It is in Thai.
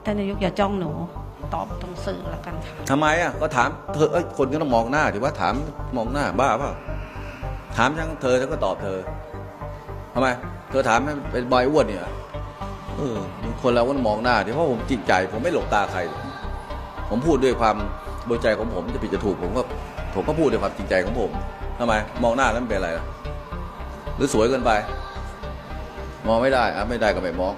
ท่านนายกอย่าจ้องหนูตอบตรงสื่อแล้วกันค่ะทำไมอ่ะก็ถามเธอคนก็ต้องมองหน้าถือว่าถามมองหน้าบ้าเปล่าถามทั้งเธอก็ตอบเธอทำไมเธอถามให้เป็นบอยอ้วนเนี่ยคนเราก็ต้องมองหน้าที่เพราะผมจริงใจผมไม่หลบตาใครผมพูดด้วยความบริใจของผมจะผิดจะถูกผมก็พูดด้วยความจริงใจของผมทำไมมองหน้าแล้วมันเป็นอะไรล่ะหรือสวยเกินไปมองไม่ได้ไม่ได้ก็ไม่มอง